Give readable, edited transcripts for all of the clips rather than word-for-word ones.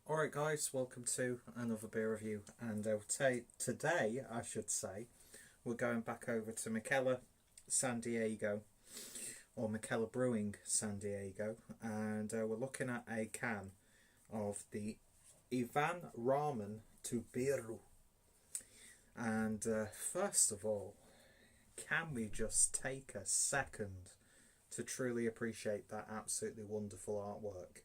Alright guys, welcome to another beer review, and today I should say we're going back over to Mikkeller San Diego, or Mikkeller Brewing San Diego, and we're looking at a can of the Ramen to Biiru. And first of all, can we just take a second to truly appreciate that absolutely wonderful artwork?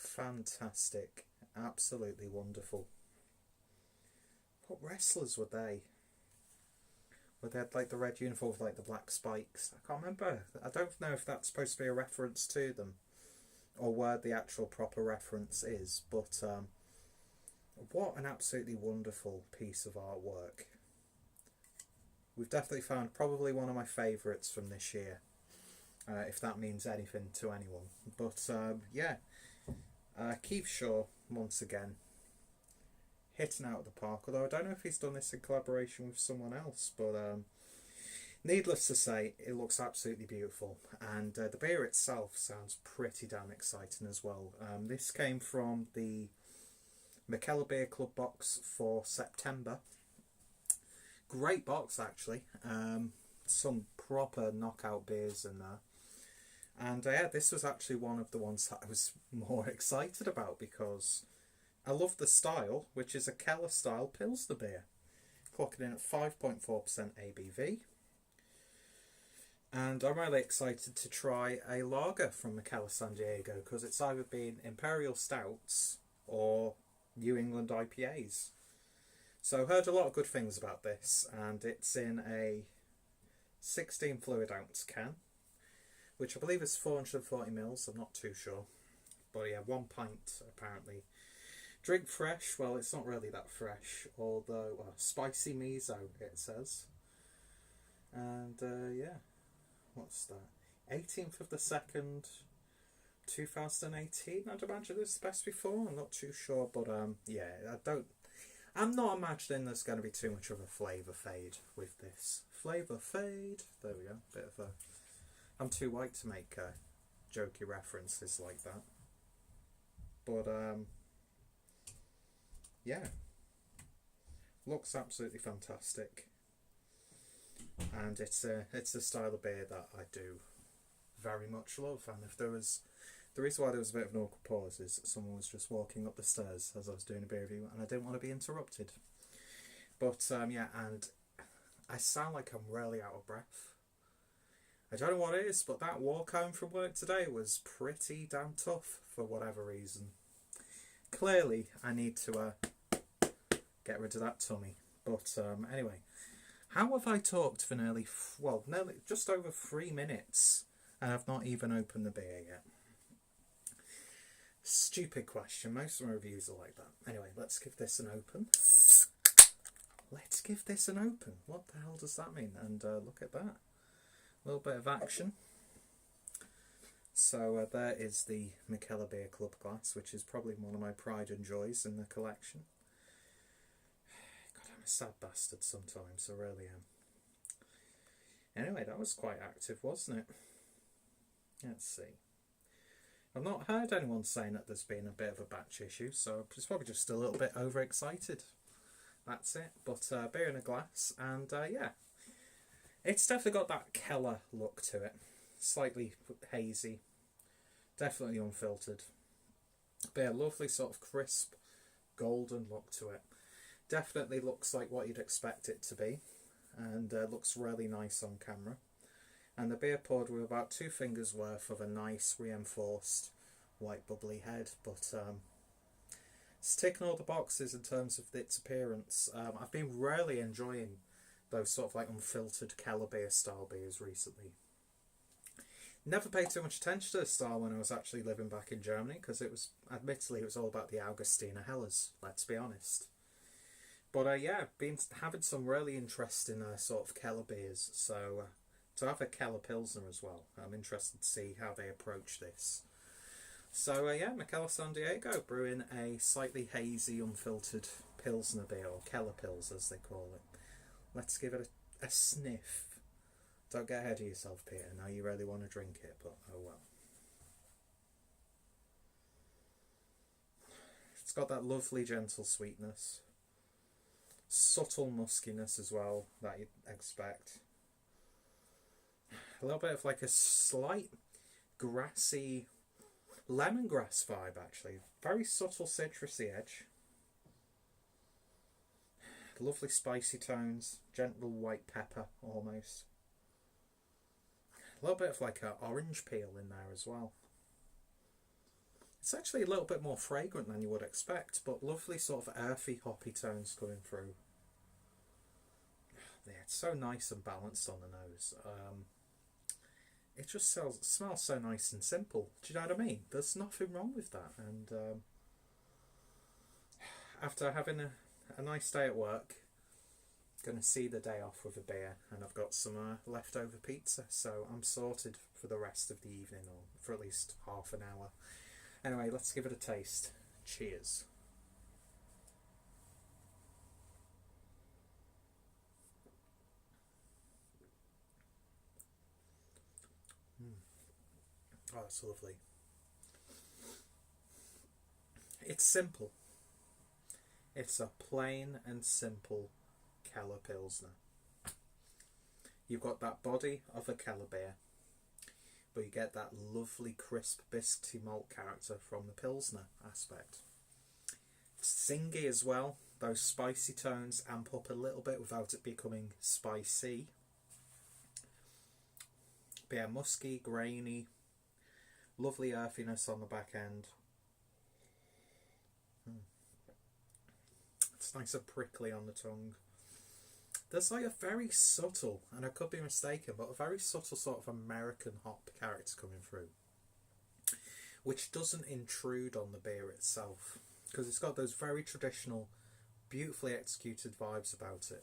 Fantastic, absolutely wonderful. What wrestlers were they? Were they like the red uniform with like the black spikes? I can't remember. I don't know if that's supposed to be a reference to them or where the actual proper reference is, but what an absolutely wonderful piece of artwork. We've definitely found probably one of my favourites from this year, if that means anything to anyone. But yeah. Keith Shaw, once again, hitting out of the park, although I don't know if he's done this in collaboration with someone else, but needless to say, it looks absolutely beautiful, and the beer itself sounds pretty damn exciting as well. This came from the Mikkeller Beer Club box for September. Great box, actually. Some proper knockout beers in there. And yeah, this was actually one of the ones that I was more excited about because I love the style, which is a Keller style Pilsner beer. Clocking in at 5.4% ABV. And I'm really excited to try a lager from Mikkeller San Diego because it's either been Imperial Stouts or New England IPAs. So I heard a lot of good things about this, and it's in a 16 fluid ounce can, which I believe is 440 mils, I'm not too sure. But yeah, 1 pint apparently. Drink fresh, well it's not really that fresh, although spicy miso it says. And yeah, what's that? 18th of the 2nd, 2018, I'd imagine this is best before, I'm not too sure, but yeah, I'm not imagining there's going to be too much of a flavour fade with this. Flavour fade, there we go, bit of a... I'm too white to make jokey references like that. But yeah, looks absolutely fantastic, and it's a style of beer that I do very much love. And if there was, the reason why there was a bit of an awkward pause is someone was just walking up the stairs as I was doing a beer review, and I didn't want to be interrupted. But yeah, and I sound like I'm really out of breath. I don't know what it is, but that walk home from work today was pretty damn tough for whatever reason. Clearly, I need to get rid of that tummy. But anyway, how have I talked for nearly just over 3 minutes and I've not even opened the beer yet? Stupid question. Most of my reviews are like that. Anyway, let's give this an open. Let's give this an open. What the hell does that mean? And look at that. A little bit of action. So there is the Mikkeller Beer Club glass, which is probably one of my pride and joys in the collection. God, I'm a sad bastard sometimes, I really am. Anyway, that was quite active, wasn't it? Let's see. I've not heard anyone saying that there's been a bit of a batch issue, so it's probably just a little bit overexcited. That's it. But beer in a glass, and yeah. It's definitely got that Keller look to it. Slightly hazy. Definitely unfiltered. But yeah, lovely sort of crisp, golden look to it. Definitely looks like what you'd expect it to be. And looks really nice on camera. And the beer poured with about 2 fingers worth of a nice reinforced white bubbly head. But it's ticking all the boxes in terms of its appearance. I've been really enjoying those sort of like unfiltered Keller beer style beers recently. Never paid too much attention to the style when I was actually living back in Germany, because admittedly it was all about the Augustiner Helles, let's be honest. But yeah, been having some really interesting sort of Keller beers, so to have a Keller Pilsner as well, I'm interested to see how they approach this. So yeah, Mikkeller San Diego brewing a slightly hazy unfiltered Pilsner beer, or Keller Pils as they call it. Let's give it a sniff. Don't get ahead of yourself, Peter. Now you really want to drink it, but oh well. It's got that lovely gentle sweetness, subtle muskiness as well that you'd expect. A little bit of like a slight grassy lemongrass vibe, actually. Very subtle citrusy edge. Lovely spicy tones, gentle white pepper almost. A little bit of like an orange peel in there as well. It's actually a little bit more fragrant than you would expect, but lovely sort of earthy, hoppy tones coming through. Yeah, it's so nice and balanced on the nose. It just smells so nice and simple. Do you know what I mean? There's nothing wrong with that. And after having a nice day at work, going to see the day off with a beer, and I've got some leftover pizza, so I'm sorted for the rest of the evening, or for at least half an hour. Anyway, let's give it a taste. Cheers. Oh, that's lovely. It's simple. It's a plain and simple Keller Pilsner. You've got that body of a Keller beer, but you get that lovely crisp biscuity malt character from the Pilsner aspect. It's zingy as well. Those spicy tones amp up a little bit without it becoming spicy. But yeah, musky, grainy, lovely earthiness on the back end. It's nice and prickly on the tongue. There's like a very subtle, and I could be mistaken, but a very subtle sort of American hop character coming through, which doesn't intrude on the beer itself, because it's got those very traditional, beautifully executed vibes about it.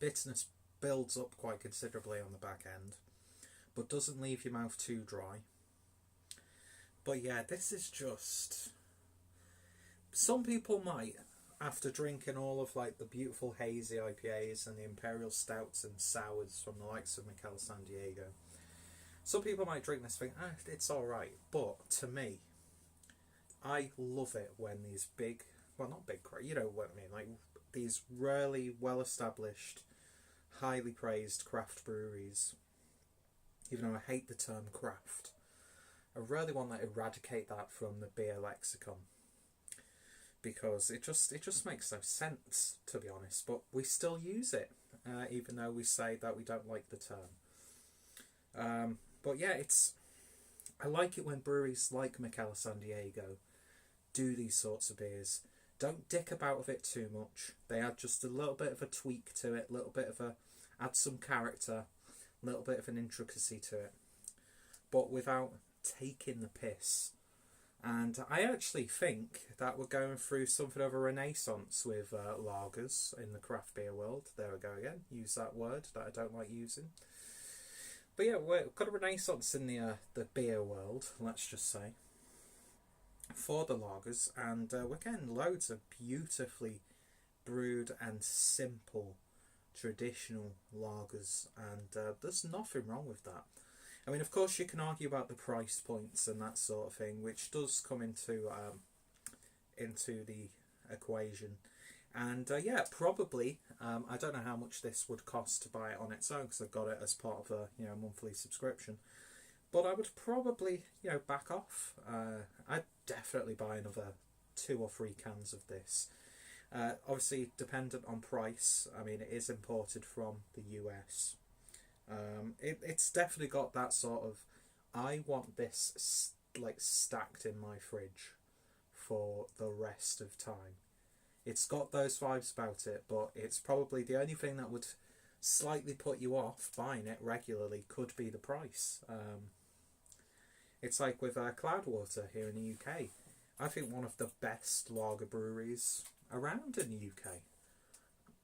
Bitterness builds up quite considerably on the back end, but doesn't leave your mouth too dry. But yeah, this is just... Some people might, after drinking all of like the beautiful hazy IPAs and the imperial stouts and sours from the likes of Mikkeller San Diego, some people might drink this and think, it's alright. But to me, I love it when these big, well, not big, you know what I mean, like these really well established, highly praised craft breweries, even though I hate the term craft, I really want to eradicate that from the beer lexicon, because it just makes no sense, to be honest, but we still use it, even though we say that we don't like the term. But yeah, I like it when breweries like Mikkeller San Diego do these sorts of beers. Don't dick about with it too much. They add just a little bit of a tweak to it, add some character, a little bit of an intricacy to it, but without taking the piss. And I actually think that we're going through something of a renaissance with lagers in the craft beer world. There we go again. Use that word that I don't like using. But yeah, we've got a renaissance in the beer world, let's just say, for the lagers. And we're getting loads of beautifully brewed and simple traditional lagers. And there's nothing wrong with that. I mean, of course, you can argue about the price points and that sort of thing, which does come into the equation. And yeah, probably, I don't know how much this would cost to buy it on its own, because I got it as part of a monthly subscription. But I would probably back off. I'd definitely buy another 2 or 3 cans of this. Obviously, dependent on price. I mean, it is imported from the US. It's definitely got that sort of, I want this like stacked in my fridge for the rest of time. It's got those vibes about it, but it's probably the only thing that would slightly put you off buying it regularly could be the price. It's like with Cloudwater here in the UK. I think one of the best lager breweries around in the UK.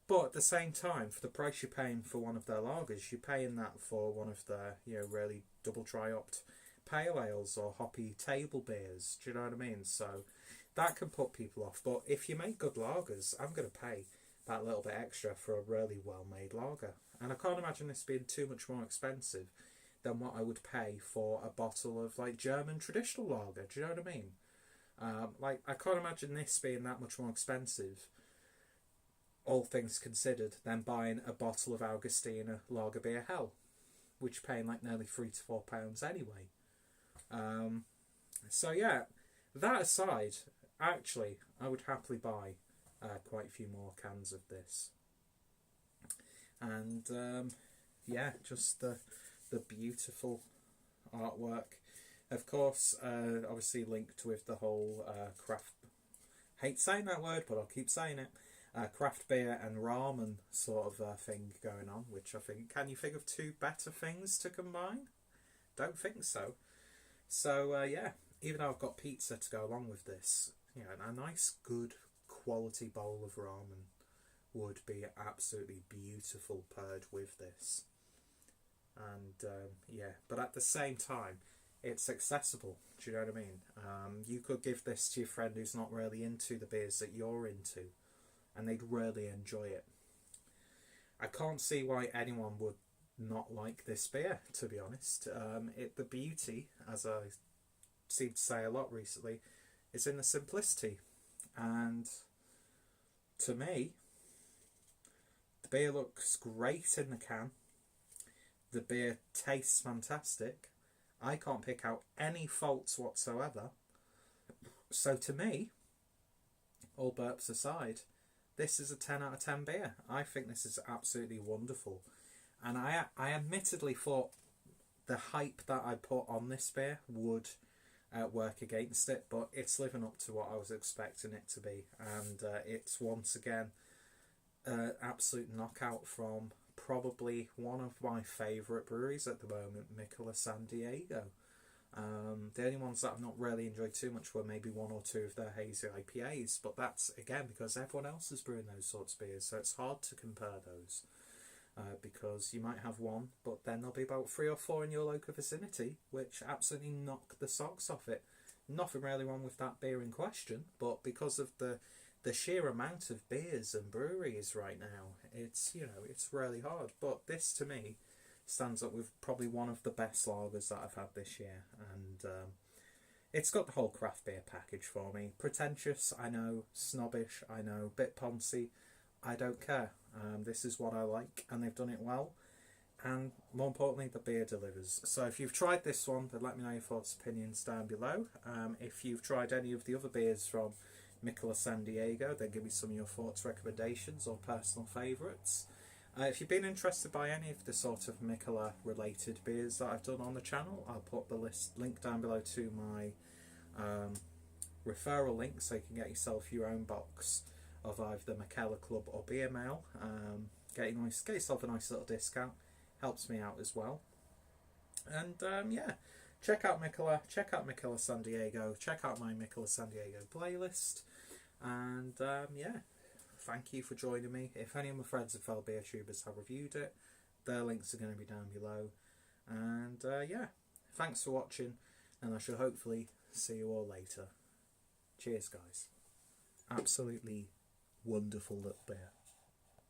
But at the same time, for the price you're paying for one of their lagers, you're paying that for one of their really double dry hopped pale ales or hoppy table beers. Do you know what I mean? So that can put people off. But if you make good lagers, I'm going to pay that little bit extra for a really well made lager. And I can't imagine this being too much more expensive than what I would pay for a bottle of like German traditional lager. Do you know what I mean? Like, I can't imagine this being that much more expensive, all things considered, than buying a bottle of Augustina Lager Beer Hell, which you're paying like nearly £3 to £4 anyway. So yeah, that aside, actually, I would happily buy quite a few more cans of this. And yeah, just the beautiful artwork. Of course, obviously linked with the whole craft... hate saying that word, but I'll keep saying it. Craft beer and ramen sort of thing going on, which I think, can you think of two better things to combine? Don't think so. So yeah, even though I've got pizza to go along with this, you know, a nice good quality bowl of ramen would be absolutely beautiful paired with this. And yeah, but at the same time, it's accessible. Do you know what I mean? You could give this to your friend who's not really into the beers that you're into, and they'd really enjoy it. I can't see why anyone would not like this beer, to be honest. The beauty, as I seem to say a lot recently, is in the simplicity. And to me, the beer looks great in the can. The beer tastes fantastic. I can't pick out any faults whatsoever. So to me, all burps aside, this is a 10 out of 10 beer. I think this is absolutely wonderful. And I admittedly thought the hype that I put on this beer would work against it, but it's living up to what I was expecting it to be. And it's once again an absolute knockout from probably one of my favourite breweries at the moment, Mikkeller San Diego. The only ones that I've not really enjoyed too much were maybe one or two of their hazy IPAs, but that's again because everyone else is brewing those sorts of beers, so it's hard to compare those. Because you might have one, but then there'll be about 3 or 4 in your local vicinity which absolutely knock the socks off it. Nothing really wrong with that beer in question, but because of the sheer amount of beers and breweries right now, it's, you know, it's really hard. But this to me stands up with probably one of the best lagers that I've had this year, and it's got the whole craft beer package for me. Pretentious, I know, snobbish, I know, bit poncy, I don't care. This is what I like, and they've done it well, and more importantly, the beer delivers. So if you've tried this one, then let me know your thoughts, opinions down below. If you've tried any of the other beers from Mikkeller San Diego, then give me some of your thoughts, recommendations, or personal favourites. If you've been interested by any of the sort of Mikkeller related beers that I've done on the channel, I'll put the link down below to my referral link, so you can get yourself your own box of either Mikkeller Club or Beer Mail. Get yourself a nice little discount, helps me out as well. And yeah, check out Mikkeller San Diego, check out my Mikkeller San Diego playlist, and yeah, thank you for joining me. If any of my friends and fellow beer tubers have reviewed it, their links are going to be down below. And yeah, thanks for watching, and I shall hopefully see you all later. Cheers guys. Absolutely wonderful little beer.